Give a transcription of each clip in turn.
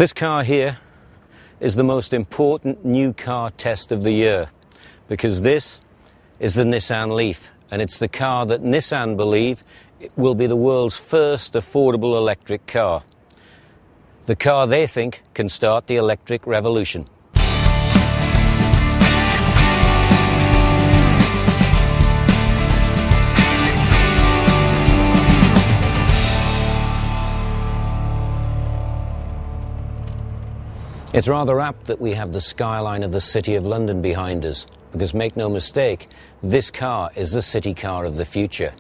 This car here is the most important new car test of the year, because this is the Nissan Leaf, and it's the car that Nissan believe will be the world's first affordable electric car. The car they think can start the electric revolution. It's rather apt that we have the skyline of the City of London behind us, because make no mistake, this car is the city car of the future.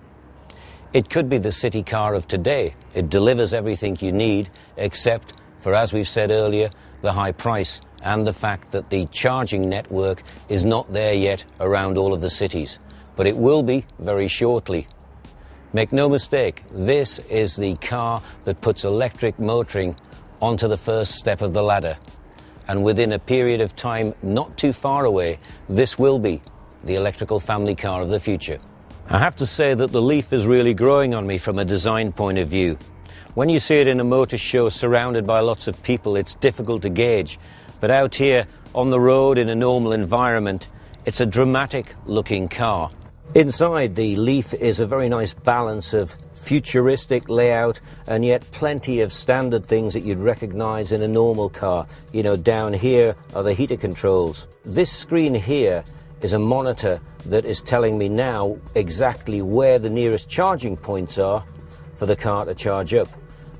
It could be the city car of today. It delivers everything you need, except for, as we've said earlier, the high price and the fact that the charging network is not there yet around all of the cities. But it will be very shortly. Make no mistake, this is the car that puts electric motoring onto the first step of the ladder. And within a period of time not too far away, this will be the electrical family car of the future. I have to say that the Leaf is really growing on me from a design point of view. When you see it in a motor show surrounded by lots of people, it's difficult to gauge. But out here on the road in a normal environment, it's a dramatic looking car. Inside, the Leaf is a very nice balance of futuristic layout and yet plenty of standard things that you'd recognize in a normal car. You know, down here are the heater controls. This screen here is a monitor that is telling me now exactly where the nearest charging points are for the car to charge up,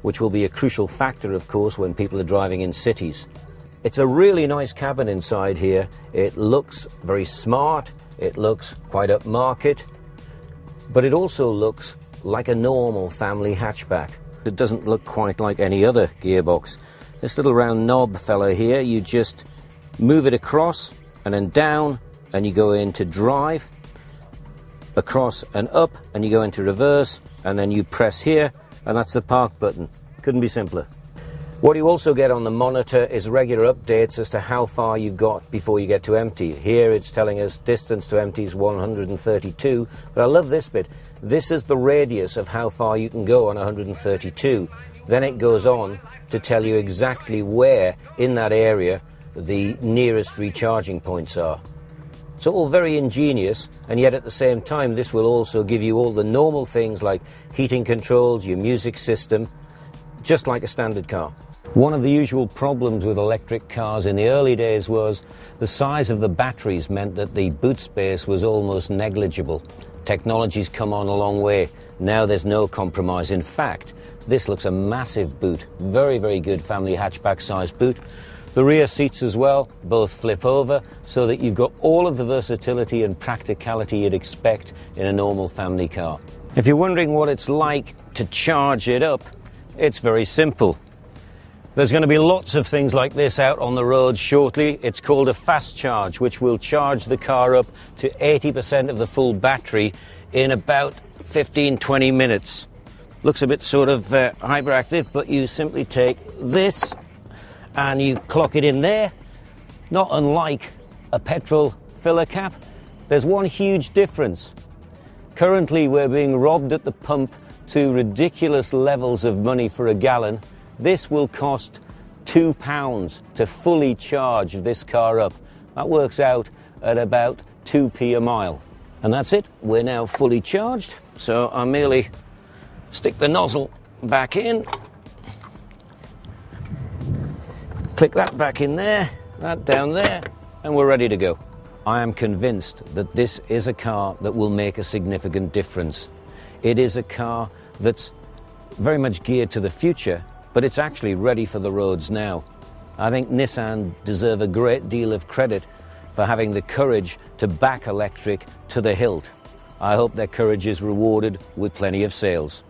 which will be a crucial factor, of course, when people are driving in cities. It's a really nice cabin inside here. It looks very smart. It looks quite upmarket, but it also looks like a normal family hatchback. It doesn't look quite like any other gearbox. This little round knob fella here, you just move it across and then down, and you go into drive, across and up, and you go into reverse, and then you press here, and that's the park button. Couldn't be simpler. What you also get on the monitor is regular updates as to how far you've got before you get to empty. Here it's telling us distance to empty is 132, but I love this bit. This is the radius of how far you can go on 132. Then it goes on to tell you exactly where in that area the nearest recharging points are. It's all very ingenious, and yet at the same time this will also give you all the normal things like heating controls, your music system, just like a standard car. One of the usual problems with electric cars in the early days was the size of the batteries meant that the boot space was almost negligible. Technology's come on a long way. Now there's no compromise. In fact, this looks a massive boot. Very, very good family hatchback size boot. The rear seats as well, both flip over, so that you've got all of the versatility and practicality you'd expect in a normal family car. If you're wondering what it's like to charge it up, it's very simple. There's going to be lots of things like this out on the road shortly. It's called a fast charge, which will charge the car up to 80% of the full battery in about 15-20 minutes. Looks a bit sort of hyperactive, but you simply take this and you clock it in there. Not unlike a petrol filler cap. There's one huge difference. Currently we're being robbed at the pump to ridiculous levels of money for a gallon. This will cost £2 to fully charge this car up. That works out at about 2p a mile. And that's it. We're now fully charged. So I merely stick the nozzle back in, click that back in there, that down there, and we're ready to go. I am convinced that this is a car that will make a significant difference. It is a car that's very much geared to the future, but it's actually ready for the roads now. I think Nissan deserve a great deal of credit for having the courage to back electric to the hilt. I hope their courage is rewarded with plenty of sales.